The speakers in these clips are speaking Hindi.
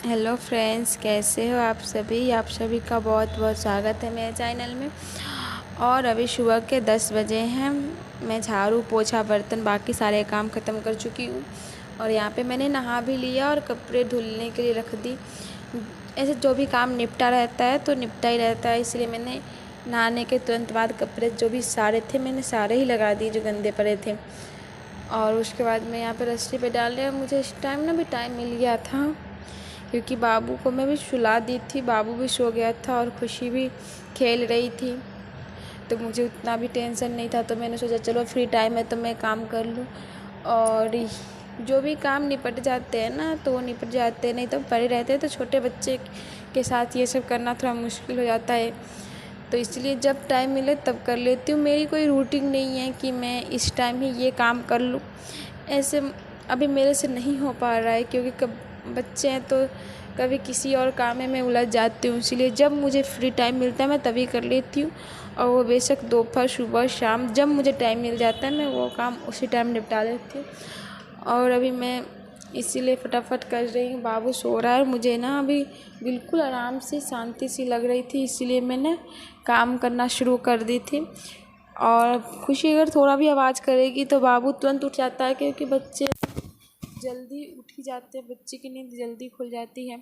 हेलो फ्रेंड्स, कैसे हो आप सभी का बहुत बहुत स्वागत है मेरे चैनल में। और अभी सुबह के 10 बजे हैं। मैं झाड़ू पोछा बर्तन बाकी सारे काम ख़त्म कर चुकी हूँ और यहाँ पे मैंने नहा भी लिया और कपड़े धुलने के लिए रख दी। ऐसे जो भी काम निपटा रहता है तो निपटा ही रहता है, इसलिए मैंने नहाने के तुरंत बाद कपड़े जो भी सारे थे मैंने सारे ही लगा दिए जो गंदे पड़े थे। और उसके बाद मैं यहाँ पे रस्सी पे डाल लिया। मुझे इस टाइम ना भी टाइम मिल गया था क्योंकि बाबू को मैं भी सुला दी थी, बाबू भी सो गया था और खुशी भी खेल रही थी, तो मुझे उतना भी टेंशन नहीं था। तो मैंने सोचा चलो फ्री टाइम है तो मैं काम कर लूँ। और जो भी काम निपट जाते हैं ना तो वो निपट जाते हैं, नहीं तो पड़े रहते हैं। तो छोटे बच्चे के साथ ये सब करना थोड़ा मुश्किल हो जाता है, तो इसलिए जब टाइम मिले तब कर लेती हूँ। मेरी कोई रूटीन नहीं है कि मैं इस टाइम ही ये काम कर लूँ, ऐसे अभी मेरे से नहीं हो पा रहा है क्योंकि कब बच्चे हैं तो कभी किसी और काम में मैं उलझ जाती हूँ। इसलिए जब मुझे फ्री टाइम मिलता है मैं तभी कर लेती हूँ, और वो बेशक दोपहर सुबह शाम जब मुझे टाइम मिल जाता है मैं वो काम उसी टाइम निपटा लेती हूँ। और अभी मैं इसीलिए फटाफट कर रही हूँ। बाबू सो रहा है, मुझे ना अभी बिल्कुल आराम से शांति सी लग रही थी, इसीलिए मैंने काम करना शुरू कर दी थी। और खुशी अगर थोड़ा भी आवाज़ करेगी तो बाबू तुरंत उठ जाता है क्योंकि बच्चे जल्दी उठ ही जाते हैं, बच्चे की नींद जल्दी खुल जाती है।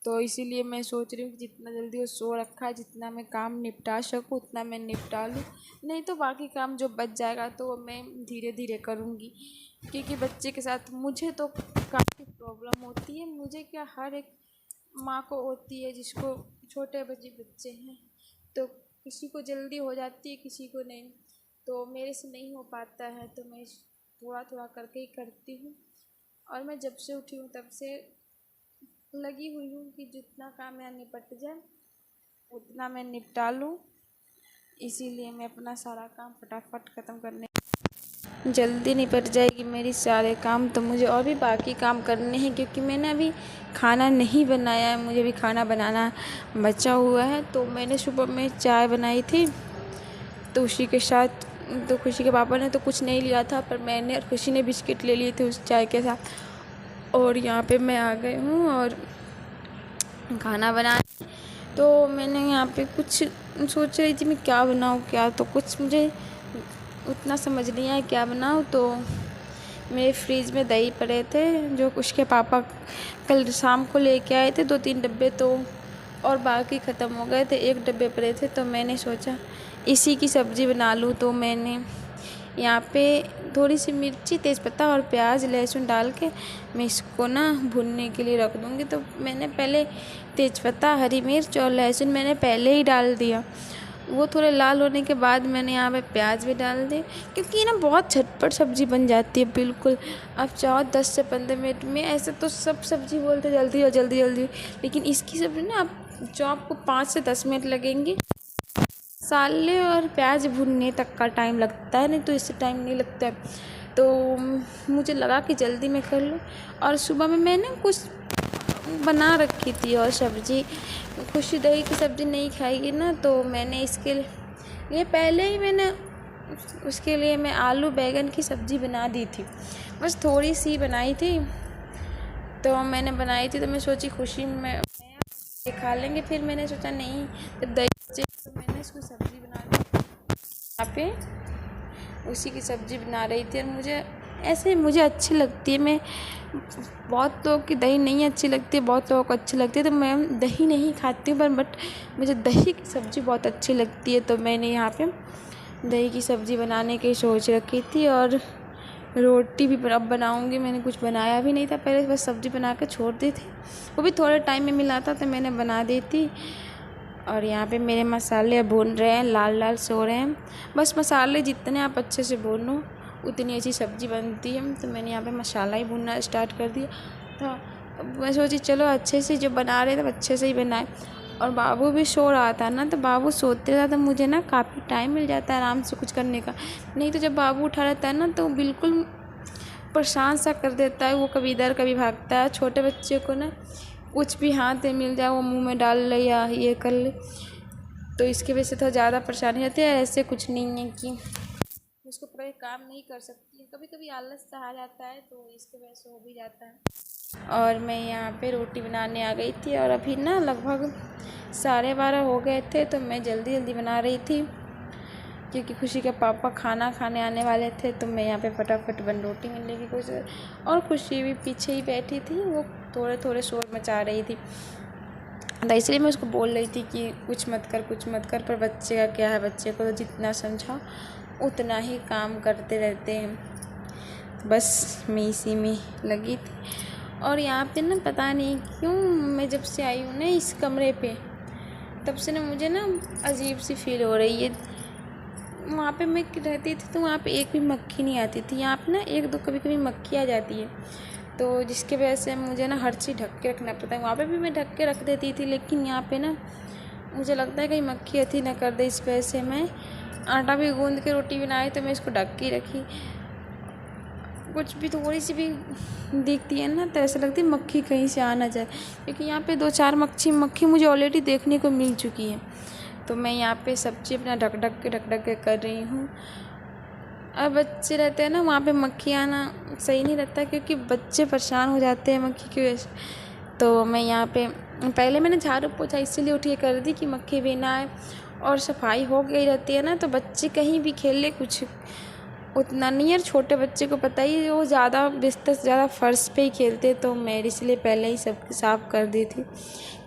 तो इसीलिए मैं सोच रही हूँ कि जितना जल्दी वो सो रखा है, जितना मैं काम निपटा सकूँ उतना मैं निपटा लूँ, नहीं तो बाकी काम जो बच जाएगा तो वो मैं धीरे धीरे करूँगी। क्योंकि बच्चे के साथ मुझे तो काफ़ी प्रॉब्लम होती है, मुझे क्या हर एक माँ को होती है जिसको छोटे बच्चे हैं, तो किसी को जल्दी हो जाती है किसी को नहीं। तो मेरे से नहीं हो पाता है तो मैं थोड़ा थोड़ा करके ही करती हूँ। और मैं जब से उठी हूँ तब से लगी हुई हूँ कि जितना काम मेरा निपट जाए उतना मैं निपटा लूँ, इसीलिए मैं अपना सारा काम फटाफट ख़त्म करने जल्दी निपट जाएगी मेरी सारे काम। तो मुझे और भी बाकी काम करने हैं क्योंकि मैंने अभी खाना नहीं बनाया है, मुझे भी खाना बनाना बचा हुआ है। तो मैंने सुबह में चाय बनाई थी, तो उसी के साथ तो खुशी के पापा ने तो कुछ नहीं लिया था, पर मैंने और खुशी ने बिस्किट ले लिए थे उस चाय के साथ। और यहाँ पे मैं आ गई हूँ और खाना बना, तो मैंने यहाँ पे कुछ सोच रही थी मैं क्या बनाऊँ क्या, तो कुछ मुझे उतना समझ नहीं आया क्या बनाऊँ। तो मेरे फ्रिज में दही पड़े थे जो उसके पापा कल शाम को लेके आए थे 2-3 डब्बे, तो और बाकी ख़त्म हो गए थे, 1 डब्बे पड़े थे। तो मैंने सोचा इसी की सब्ज़ी बना लूँ। तो मैंने यहाँ पे थोड़ी सी मिर्ची तेज़पत्ता और प्याज लहसुन डाल के मैं इसको ना भुनने के लिए रख दूँगी। तो मैंने पहले तेज़पत्ता हरी मिर्च और लहसुन मैंने पहले ही डाल दिया, वो थोड़े लाल होने के बाद मैंने यहाँ पे प्याज भी डाल दी, क्योंकि ये ना बहुत झटपट सब्ज़ी बन जाती है बिल्कुल। आप चाहो 10 से 15 मिनट में, ऐसे तो सब सब्ज़ी बोलते जल्दी और जल्दी जल्दी, लेकिन इसकी सब्ज़ी ना आप जो आपको 5 से 10 मिनट लगेंगे। मसाले और प्याज भुनने तक का टाइम लगता है, नहीं तो इससे टाइम नहीं लगता है। तो मुझे लगा कि जल्दी मैं कर लूँ। और सुबह में मैंने कुछ बना रखी थी और सब्ज़ी, खुशी दही की सब्ज़ी नहीं खाएगी ना, तो मैंने इसके लिए पहले ही मैंने उसके लिए मैं आलू बैंगन की सब्ज़ी बना दी थी, बस थोड़ी सी बनाई थी। तो मैंने बनाई थी तो मैं सोची खुशी में खा लेंगे, फिर मैंने सोचा नहीं जब दही बचे तो मैंने इसको सब्ज़ी बना दी। यहाँ पे उसी की सब्ज़ी बना रही थी और मुझे अच्छी लगती है। मैं बहुत लोगों की दही नहीं अच्छी लगती है, बहुत लोगों को अच्छी लगती है, तो मैं दही नहीं खाती हूँ, पर बट मुझे दही की सब्ज़ी बहुत अच्छी लगती है। तो मैंने यहाँ पे दही की सब्ज़ी बनाने की सोच रखी थी और रोटी भी अब बनाऊँगी। मैंने कुछ बनाया भी नहीं था पहले, बस सब्ज़ी बना के छोड़ दी थी, वो भी थोड़े टाइम में मिला था तो मैंने बना दी थी। और यहाँ पे मेरे मसाले भून रहे हैं, लाल लाल से हो रहे हैं। बस मसाले जितने आप अच्छे से भूनो उतनी अच्छी सब्ज़ी बनती है। तो मैंने यहाँ पे मसाला ही भूनना स्टार्ट कर दिया था। मैं सोची चलो अच्छे से जो बना रहे थे अच्छे से ही बनाए। और बाबू भी सो रहा था ना, तो बाबू सोते था तो मुझे ना काफ़ी टाइम मिल जाता है आराम से कुछ करने का। नहीं तो जब बाबू उठा रहता है ना तो बिल्कुल परेशान सा कर देता है, वो कभी इधर कभी भागता है। छोटे बच्चे को ना कुछ भी हाथ में मिल जाए वो मुंह में डाल ले या ये कर ले, तो इसकी वजह से थोड़ा ज़्यादा परेशानी होती है। ऐसे कुछ नहीं है कि उसको पूरा काम नहीं कर सकती है, कभी कभी आलस सा आ जाता है तो इसकी वजह से हो भी जाता है। और मैं यहाँ पे रोटी बनाने आ गई थी और अभी ना लगभग 12:30 हो गए थे, तो मैं जल्दी जल्दी बना रही थी क्योंकि खुशी के पापा खाना खाने आने वाले थे। तो मैं यहाँ पे फटाफट बन रोटी मिलने की कोशिश, और खुशी भी पीछे ही बैठी थी, वो थोड़े थोड़े शोर मचा रही थी। तो इसलिए मैं उसको बोल रही थी कि कुछ मत कर कुछ मत कर, पर बच्चे का क्या है, बच्चे को तो जितना समझाओ उतना ही काम करते रहते हैं। बस मैं इसी में लगी थी। और यहाँ पे ना पता नहीं क्यों मैं जब से आई हूँ ना इस कमरे पे, तब से ना मुझे ना अजीब सी फील हो रही है। वहाँ पे मैं रहती थी तो वहाँ पे एक भी मक्खी नहीं आती थी, यहाँ पे ना एक दो कभी कभी मक्खी आ जाती है, तो जिसके वजह से मुझे ना हर चीज़ ढक के रखना पड़ता है। वहाँ पे भी मैं ढक के रख देती थी, लेकिन यहाँ पे ना मुझे लगता है कहीं मक्खी अथी ना कर दे, इस वजह से मैं आटा भी गूँध के रोटी बनाई तो मैं इसको ढक के रखी। कुछ भी थोड़ी सी भी दिखती है ना तो ऐसा लगती है मक्खी कहीं से आ ना जाए, क्योंकि यहाँ पे 2-4 मक्खी मुझे ऑलरेडी देखने को मिल चुकी है। तो मैं यहाँ पे सब्ज़ी अपना ढक ढक के कर रही हूँ। और बच्चे रहते हैं ना वहाँ पे मक्खी आना सही नहीं रहता, क्योंकि बच्चे परेशान हो जाते हैं मक्खी की वजह से। तो मैं यहाँ पे पहले मैंने झाड़ू पोछा इसीलिए उठिए कर दी कि मक्खी भी ना आए, और सफाई हो गई रहती है ना तो बच्चे कहीं भी खेल ले कुछ उतना नहीं है। छोटे बच्चे को पता ही, वो ज़्यादा बिस्तर से ज़्यादा फर्श पे ही खेलते, तो मैं इसलिए पहले ही सब साफ़ कर दी थी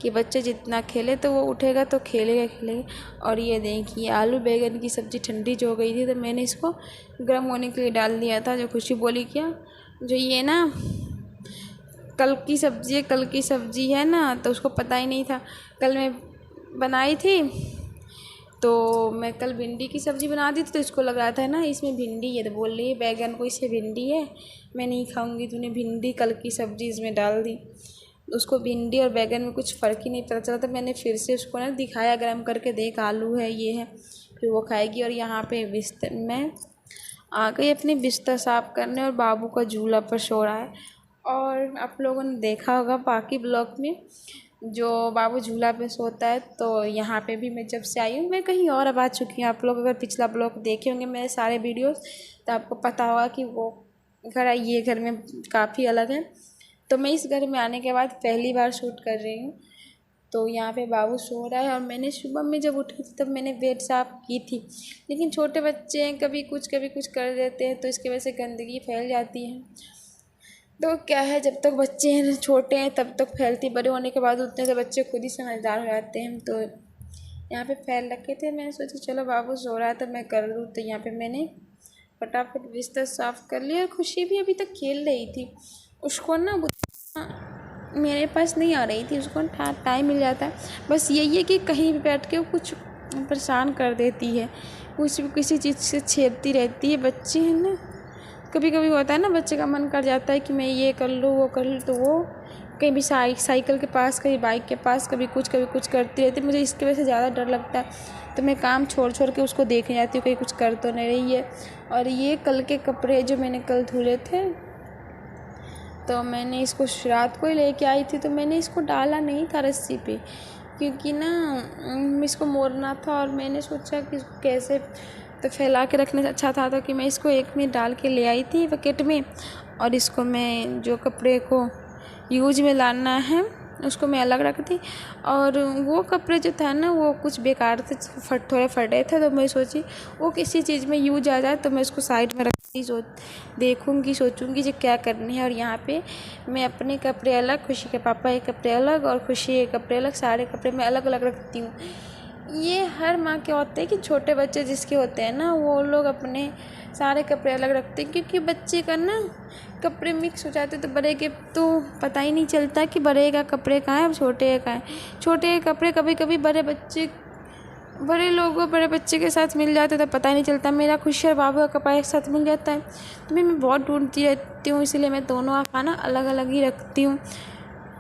कि बच्चे जितना खेले तो वो उठेगा तो खेलेगा। और ये देखिए आलू बैंगन की सब्ज़ी ठंडी जो हो गई थी, तो मैंने इसको गर्म होने के लिए डाल दिया था। जो खुशी बोली क्या जो ये ना कल की सब्ज़ी है ना, तो उसको पता ही नहीं था। कल मैं बनाई थी तो मैं कल भिंडी की सब्ज़ी बना दी थी, तो इसको लग रहा था ना इसमें भिंडी है, तो बोल रही है बैगन को इससे भिंडी है, मैं नहीं खाऊंगी, तूने भिंडी कल की सब्ज़ी इसमें डाल दी। उसको भिंडी और बैगन में कुछ फ़र्क ही नहीं पता चला, तो मैंने फिर से उसको ना दिखाया गर्म करके, देख आलू है ये है, फिर वो खाएगी। और यहाँ पे बिस्तर मैं आ गई अपने बिस्तर साफ़ करने, और बाबू का झूला पर सो रहा है। और आप लोगों ने देखा होगा बाकी ब्लॉग में जो बाबू झूला पे सोता है, तो यहाँ पे भी मैं जब से आई हूँ मैं कहीं और अब आ चुकी हूँ। आप लोग अगर पिछला ब्लॉग देखे होंगे मेरे सारे वीडियोस, तो आपको पता होगा कि वो घर ये घर में काफ़ी अलग है। तो मैं इस घर में आने के बाद पहली बार शूट कर रही हूँ। तो यहाँ पे बाबू सो रहा है, और मैंने सुबह में जब उठी थी तब मैंने बेड साफ़ की थी, लेकिन छोटे बच्चे हैं कभी कुछ कर देते हैं, तो इसकी वजह से गंदगी फैल जाती है। तो क्या है, जब तक बच्चे हैं छोटे हैं तब तक फैलती, बड़े होने के बाद उतने तो बच्चे खुद ही समझदार हो जाते हैं। तो यहाँ पे फैल रखे थे, मैंने सोचा चलो बाबू सो रहा है तो मैं कर लूँ। तो यहाँ पे मैंने फटाफट बिस्तर साफ़ कर लिया। खुशी भी अभी तक खेल रही थी, उसको ना मेरे पास नहीं आ रही थी, उसको टाइम मिल जाता है। बस यही है कि कहीं भी बैठ के वो कुछ परेशान कर देती है, कुछ भी किसी चीज़ से छेड़ती रहती है। बच्चे हैं ना, कभी कभी होता है ना बच्चे का मन कर जाता है कि मैं ये कर लूँ वो कर लूँ, तो वो कहीं भी साइकिल के पास कहीं बाइक के पास कभी कुछ करती रहती है। मुझे इसकी वजह से ज़्यादा डर लगता है, तो मैं काम छोड़ के उसको देखने जाती हूँ कहीं कुछ कर तो नहीं रही है। और ये कल के कपड़े जो मैंने कल धुले थे, तो मैंने इसको रात को ही लेके आई थी, तो मैंने इसको डाला नहीं था रस्सी पे, क्योंकि ना इसको मोड़ना था, और मैंने सोचा कि कैसे तो फैला के रखने से अच्छा था, तो कि मैं इसको एक में डाल के ले आई थी बकेट में, और इसको मैं जो कपड़े को यूज में लाना है उसको मैं अलग रख दी। और वो कपड़े जो था ना वो कुछ बेकार थे, थोड़े फटे थे, तो मैं सोची वो किसी चीज़ में यूज आ जाए, तो मैं उसको साइड में रखती सोचूंगी जो क्या करनी है। और यहाँ पे मैं अपने कपड़े अलग, खुशी के पापा के कपड़े अलग और खुशी के कपड़े अलग, सारे कपड़े मैं अलग अलग रखती हूँ। ये हर माँ के होते हैं कि छोटे बच्चे जिसके होते हैं ना वो लोग अपने सारे कपड़े अलग रखते हैं, क्योंकि बच्चे का ना कपड़े मिक्स हो जाते तो बड़े के तो पता ही नहीं चलता कि बड़े का कपड़े कहाँ है और छोटे का है। छोटे के कपड़े कभी कभी बड़े बच्चे के साथ मिल जाते तो पता ही नहीं चलता। मेरा खुशी और बाबू का कपड़ा एक साथ मिल जाता है, तो मैं बहुत ढूंढती रहती हूँ, इसीलिए मैं दोनों खाना अलग अलग ही रखती हूँ।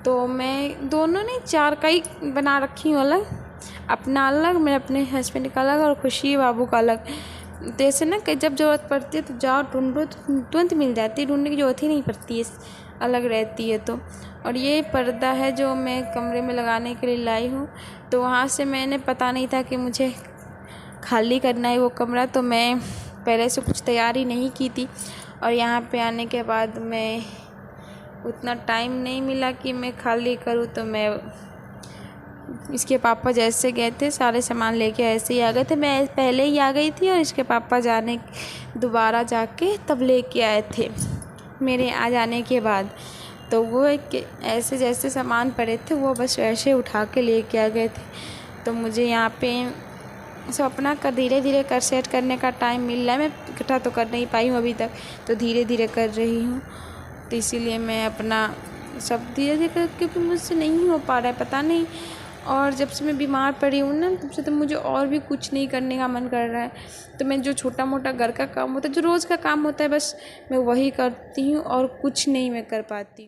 तो मैं दोनों ने 4 का ही बना रखी हूँ अलग, अपना अलग, मेरे अपने हस्बैंड का अलग और खुशी बाबू का अलग। जैसे ना कि जब ज़रूरत पड़ती है तो जाओ ढूंढो तो तुरंत मिल जाती है, ढूंढने की ज़रूरत ही नहीं पड़ती है, अलग रहती है तो। और ये पर्दा है जो मैं कमरे में लगाने के लिए लाई हूँ, तो वहाँ से मैंने पता नहीं था कि मुझे खाली करना है वो कमरा, तो मैं पहले से कुछ तैयारी नहीं की थी। और यहाँ पे आने के बाद मैं उतना टाइम नहीं मिला कि मैं खाली करूँ, तो मैं इसके पापा जैसे गए थे सारे सामान लेके ऐसे ही आ गए थे। मैं पहले ही आ गई थी और इसके पापा दोबारा जाके तब लेके आए थे मेरे आ जाने के बाद। तो वो ऐसे जैसे सामान पड़े थे वो बस वैसे उठा के लेके आ गए थे। तो मुझे यहाँ पे सब अपना धीरे धीरे सेट करने का टाइम मिल रहा है। मैं इकट्ठा तो कर नहीं पाई हूँ अभी तक, तो धीरे धीरे कर रही हूँ। तो इसीलिए मैं अपना सब धीरे धीरे क्योंकि मुझसे नहीं हो पा रहा है, पता नहीं। और जब से मैं बीमार पड़ी हूँ ना, तब से तो मुझे और भी कुछ नहीं करने का मन कर रहा है। तो मैं जो छोटा मोटा घर का काम होता है, जो रोज़ का काम होता है, बस मैं वही करती हूँ और कुछ नहीं मैं कर पाती।